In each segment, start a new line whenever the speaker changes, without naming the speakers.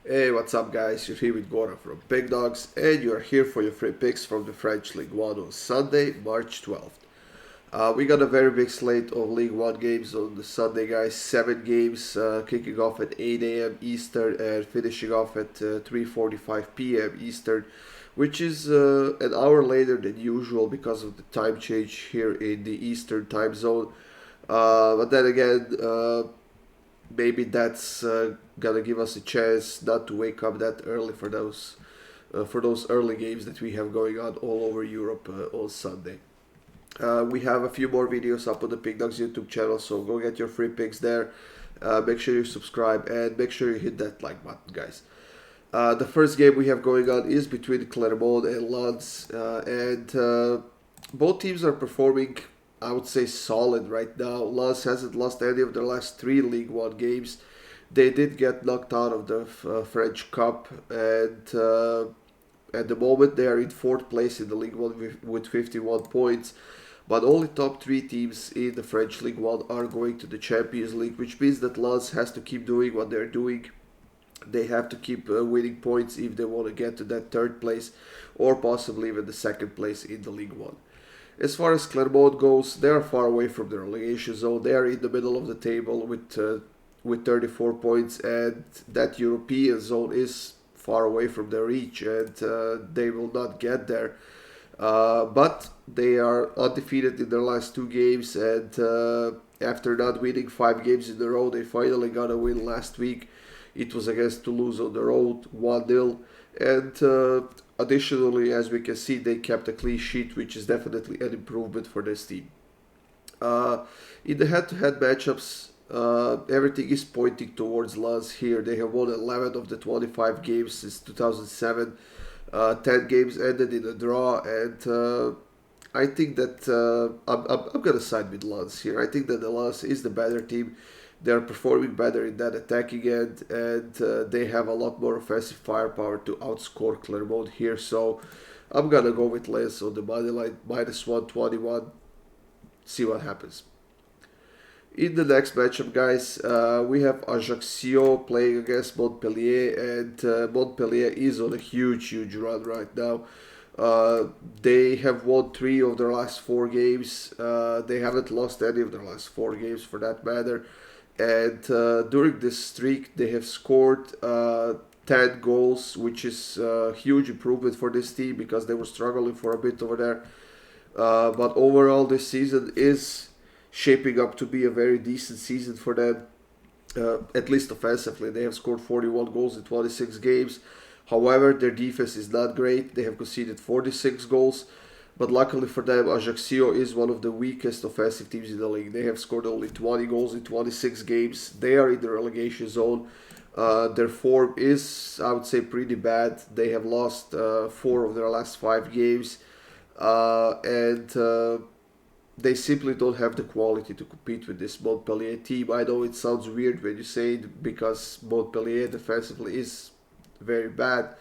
Hey, what's up, guys? You're here with Goran from Pick Dawgz, and you're here for your free picks from the French Ligue 1 on Sunday, March 12th. We got a very big slate of League 1 games on the Sunday, guys. 7 games kicking off at 8 a.m. Eastern and finishing off at 3:45 p.m. Eastern, which is an hour later than usual because of the time change here in the Eastern time zone. But then again, maybe that's gonna give us a chance not to wake up that early for those early games that we have going on all over Europe on Sunday. We have a few more videos up on the Pickdawgz YouTube channel, so go get your free picks there. Make sure you subscribe and make sure you hit that like button, guys. The first game we have going on is between Clermont and Lens, and both teams are performing, I would say, solid right now. Lens hasn't lost any of their last 3 League 1 games. They did get knocked out of the French Cup, and at the moment they are in fourth place in the League 1 with 51 points. But only top 3 teams in the French League 1 are going to the Champions League, which means that Lens has to keep doing what they're doing. They have to keep winning points if they want to get to that third place or possibly even the second place in the League 1. As far as Clermont goes, they are far away from the relegation zone. They are in the middle of the table with 34 points, and that European zone is far away from their reach, and they will not get there. But they are undefeated in their last 2 games, and after not winning 5 games in a row, they finally got a win last week. It was against Toulouse on the road, 1-0. And additionally, as we can see, they kept a clean sheet, which is definitely an improvement for this team. Uh, in the head-to-head matchups, everything is pointing towards Lens here. They have won 11 of the 25 games since 2007. 10 games ended in a draw, and I think that I'm going to side with Lens here. I think that the Lens is the better team. They are performing better in that attacking end, and they have a lot more offensive firepower to outscore Clermont here. So I'm going to go with Lens on the money line, minus 121. See what happens. In the next matchup, guys, we have Ajaccio playing against Montpellier, and Montpellier is on a huge run right now. They have won 3 of their last 4 games. They haven't lost any of their last 4 games, for that matter. And during this streak, they have scored 10 goals, which is a huge improvement for this team because they were struggling for a bit over there. But overall, this season is shaping up to be a very decent season for them, at least offensively. They have scored 41 goals in 26 games. However, their defense is not great. They have conceded 46 goals. But luckily for them, Ajaccio is one of the weakest offensive teams in the league. They have scored only 20 goals in 26 games. They are in the relegation zone. Their form is, I would say, pretty bad. They have lost 4 of their last 5 games. And they simply don't have the quality to compete with this Montpellier team. I know it sounds weird when you say it because Montpellier defensively is very bad.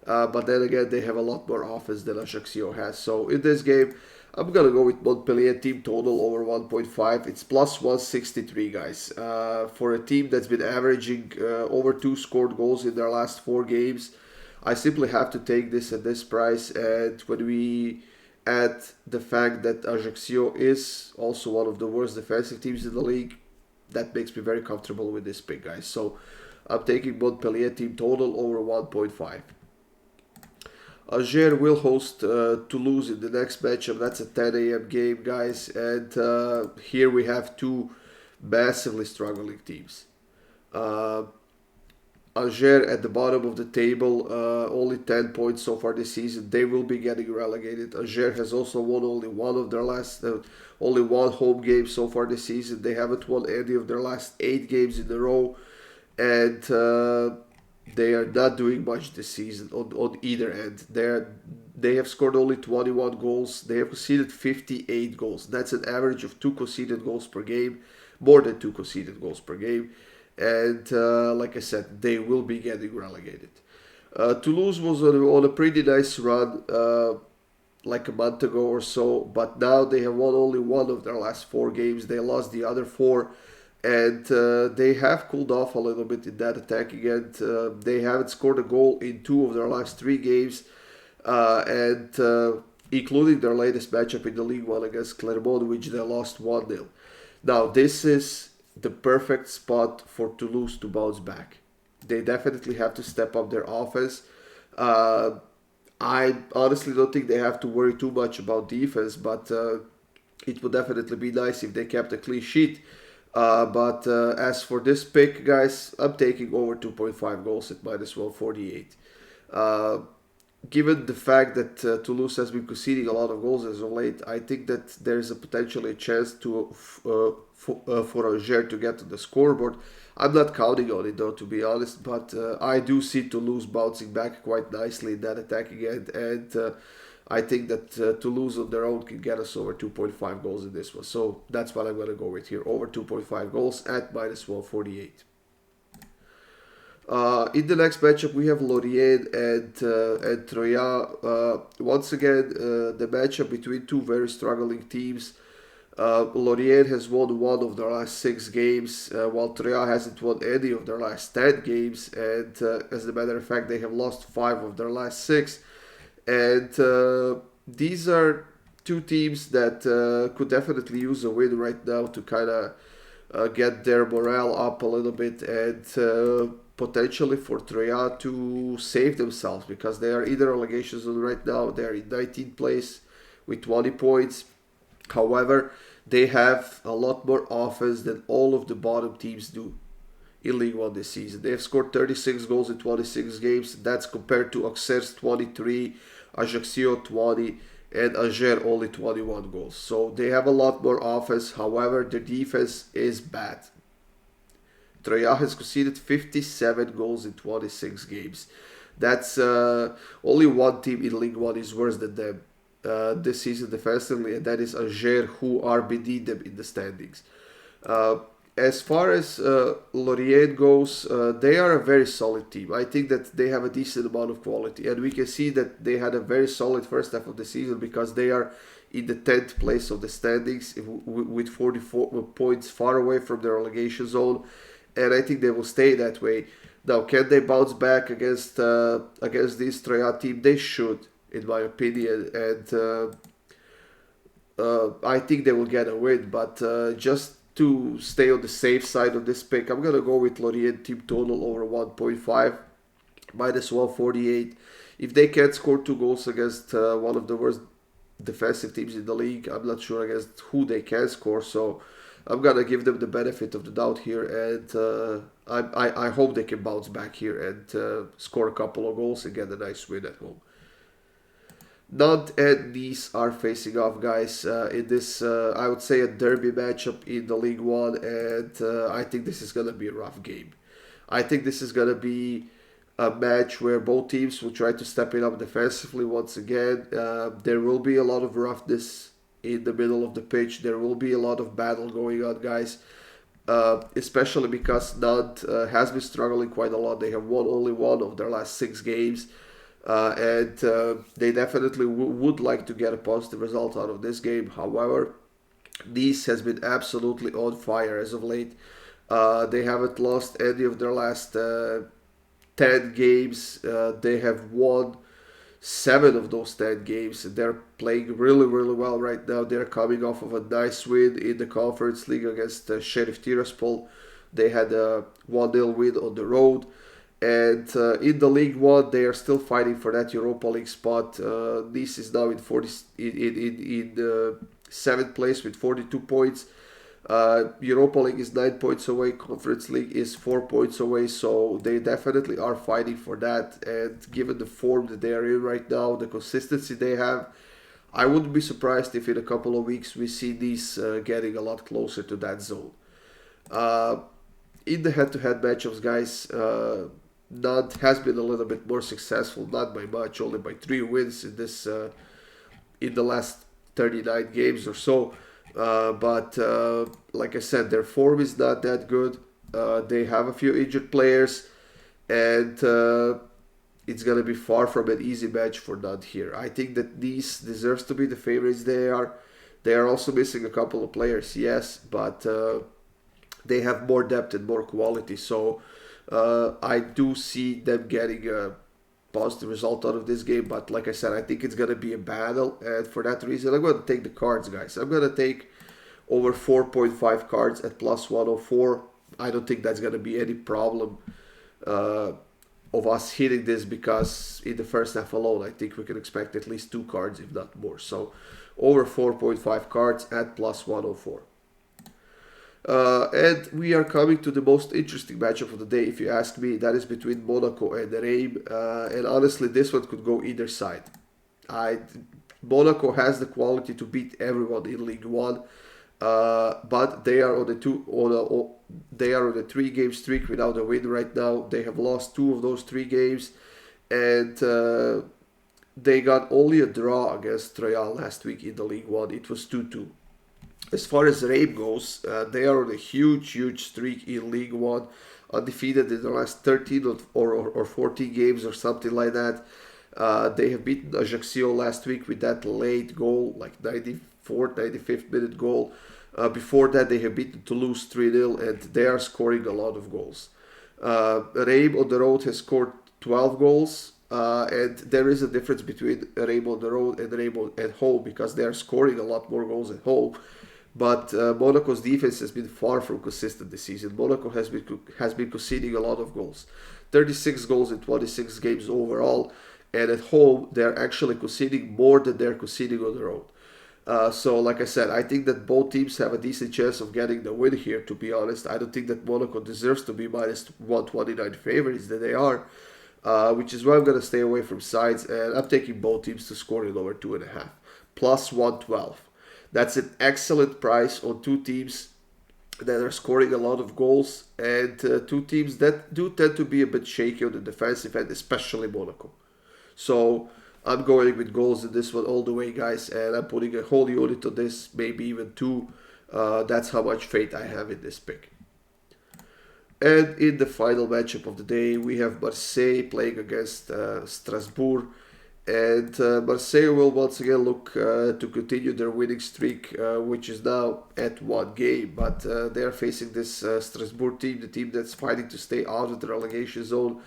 But then again, they have a lot more offense than Ajaccio has. So in this game, I'm going to go with Montpellier team total over 1.5. It's plus 163, guys. For a team that's been averaging over 2 scored goals in their last 4 games, I simply have to take this at this price. And when we add the fact that Ajaccio is also one of the worst defensive teams in the league, that makes me very comfortable with this pick, guys. So I'm taking Montpellier team total over 1.5. Auxerre will host Toulouse in the next matchup. That's a 10 a.m. game, guys. And here we have 2 massively struggling teams. Auxerre at the bottom of the table, only 10 points so far this season. They will be getting relegated. Auxerre has also won only one home game so far this season. They haven't won any of their last 8 games in a row, and they are not doing much this season on either end. They have scored only 21 goals. They have conceded 58 goals. That's an average of 2 conceded goals per game, more than 2 conceded goals per game. And like I said, they will be getting relegated. Toulouse was on a pretty nice run like a month ago or so, but now they have won only 1 of their last 4 games. They lost the other 4 and they have cooled off a little bit in that attacking end. They haven't scored a goal in 2 of their last 3 games, and including their latest matchup in the League One against Clermont, which they lost 1-0. Now, this is the perfect spot for Toulouse to bounce back. They definitely have to step up their offense. I honestly don't think they have to worry too much about defense, but it would definitely be nice if they kept a clean sheet. But as for this pick, guys, I'm taking over 2.5 goals at minus 148. Given the fact that Toulouse has been conceding a lot of goals as of late, I think that there's a potentially a chance for Auxerre to get to the scoreboard. I'm not counting on it though, to be honest, but I do see Toulouse bouncing back quite nicely in that attacking end, and I think that Toulouse on their own can get us over 2.5 goals in this one. So that's what I'm going to go with here, over 2.5 goals at minus 148. In the next matchup, we have Lorient and Troyes. Once again, the matchup between two very struggling teams. Lorient has won 1 of their last 6 games, while Troyes hasn't won any of their last 10 games. And as a matter of fact, they have lost 5 of their last 6. And these are two teams that could definitely use a win right now to kind of get their morale up a little bit, and potentially for Troyes to save themselves, because they are in the relegation zone right now. They are in 19th place with 20 points. However, they have a lot more offense than all of the bottom teams do in Ligue 1 this season. They have scored 36 goals in 26 games. That's compared to Auxerre's 23, Ajaccio 20, and Auxerre only 21 goals. So they have a lot more offense. However, their defense is bad. Troyes has conceded 57 goals in 26 games. That's only one team in Ligue 1 is worse than them this season defensively, and that is Auxerre, who are beneath them in the standings. As far as Lorient goes, they are a very solid team. I think that they have a decent amount of quality, and we can see that they had a very solid first half of the season, because they are in the 10th place of the standings with 44 points, far away from the relegation zone, and I think they will stay that way. Now, can they bounce back against this Troyes team? They should, in my opinion, and I think they will get a win, but just to stay on the safe side of this pick, I'm going to go with Lorient team total over 1.5, minus 148. If they can't score 2 goals against one of the worst defensive teams in the league, I'm not sure against who they can score, so I'm going to give them the benefit of the doubt here, and I hope they can bounce back here and score a couple of goals and get a nice win at home. Nantes and Nice are facing off, guys, in this, I would say, a derby matchup in the League 1, and I think this is going to be a rough game. I think this is going to be a match where both teams will try to step it up defensively once again. There will be a lot of roughness in the middle of the pitch. There will be a lot of battle going on, guys, especially because Nantes has been struggling quite a lot. They have won only 1 of their last 6 games. And they definitely would like to get a positive result out of this game. However, Nice has been absolutely on fire as of late. They haven't lost any of their last 10 games. They have won 7 of those 10 games. They're playing really, really well right now. They're coming off of a nice win in the Conference League against Sheriff Tiraspol. They had a 1-0 win on the road. And in the League 1, they are still fighting for that Europa League spot. Nice is now in 7th place with 42 points. Europa League is 9 points away. Conference League is 4 points away. So they definitely are fighting for that. And given the form that they are in right now, the consistency they have, I wouldn't be surprised if in a couple of weeks we see Nice getting a lot closer to that zone. In the head-to-head matchups, guys, Nantes has been a little bit more successful, not by much, only by 3 wins in this in the last 39 games or so. But like I said, their form is not that good. They have a few injured players, and it's gonna be far from an easy match for Nantes here. I think that Nice deserves to be the favorites. They are also missing a couple of players, yes, but they have more depth and more quality. So I do see them getting a positive result out of this game. But like I said, I think it's going to be a battle. And for that reason, I'm going to take the cards, guys. I'm going to take over 4.5 cards at plus 104. I don't think that's going to be any problem of us hitting this, because in the first half alone, I think we can expect at least 2 cards, if not more. So over 4.5 cards at plus 104. And we are coming to the most interesting matchup of the day, if you ask me. That is between Monaco and Reims. And honestly, this one could go either side. Monaco has the quality to beat everyone in Ligue 1. But they are on a 3-game streak without a win right now. They have lost 2 of those 3 games, and they got only a draw against Troyes last week in the Ligue 1. It was 2-2. As far as Reims goes, they are on a huge streak in Ligue 1, undefeated in the last 13 or 14 games or something like that. They have beaten Ajaccio last week with that late goal, like 94th, 95th minute goal. Before that, they have beaten Toulouse 3-0, and they are scoring a lot of goals. Reims on the road has scored 12 goals, and there is a difference between Reims on the road and Reims at home, because they are scoring a lot more goals at home. But Monaco's defense has been far from consistent this season. Monaco has been conceding a lot of goals. 36 goals in 26 games overall, and at home they're actually conceding more than they're conceding on the road. So like I said, I think that both teams have a decent chance of getting the win here, to be honest. I don't think that Monaco deserves to be minus 129 favorites that they are, which is why I'm going to stay away from sides, and I'm taking both teams to score in over 2.5. Plus 112. That's an excellent price on 2 teams that are scoring a lot of goals, and 2 teams that do tend to be a bit shaky on the defensive end, especially Monaco. So I'm going with goals in this one all the way, guys, and I'm putting a whole unit on this, maybe even 2. That's how much faith I have in this pick. And in the final matchup of the day, we have Marseille playing against Strasbourg. And Marseille will once again look to continue their winning streak, which is now at 1 game. But they are facing this Strasbourg team, the team that's fighting to stay out of the relegation zone.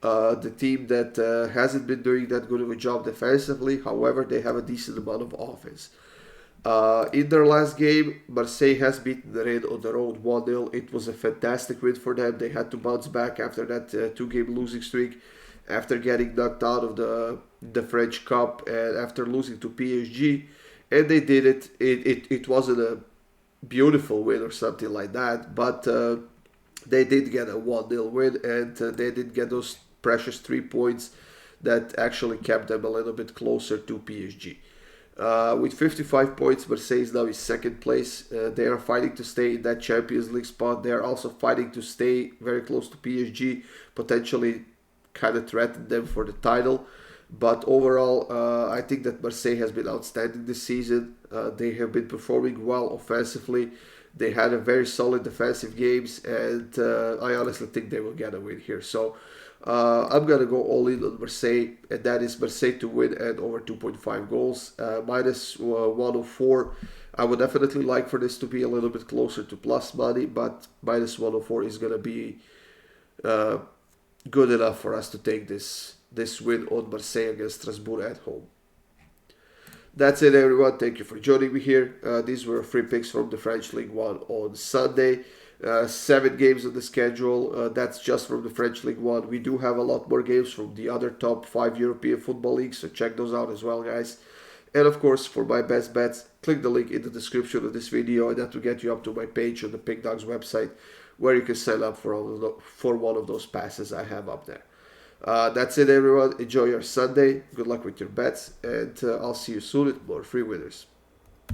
The team that hasn't been doing that good of a job defensively. However, they have a decent amount of offense. In their last game, Marseille has beaten Rennes on the road 1-0. It was a fantastic win for them. They had to bounce back after that 2-game losing streak, after getting knocked out of the French Cup and after losing to PSG. And they did it. It wasn't a beautiful win or something like that, but they did get a 1-0 win, and they did get those precious 3 points that actually kept them a little bit closer to PSG. With 55 points, Marseille is now in 2nd place. They are fighting to stay in that Champions League spot. They are also fighting to stay very close to PSG, potentially kind of threaten them for the title. But overall, I think that Marseille has been outstanding this season. They have been performing well offensively. They had a very solid defensive games, and I honestly think they will get a win here. So I'm going to go all in on Marseille, and that is Marseille to win at over 2.5 goals. Minus 104. I would definitely like for this to be a little bit closer to plus money, but minus 104 is going to be good enough for us to take this win on Marseille against Strasbourg at home. That's it, everyone. Thank you for joining me here. These were free picks from the French Ligue 1 on Sunday. 7 games on the schedule. That's just from the French Ligue 1. We do have a lot more games from the other top 5 European football leagues, so check those out as well, guys. And of course, for my best bets, click the link in the description of this video, and that will get you up to my page on the Pickdawgz website, where you can sign up for one of those passes I have up there. That's it, everyone. Enjoy your Sunday. Good luck with your bets, and I'll see you soon with more free winners.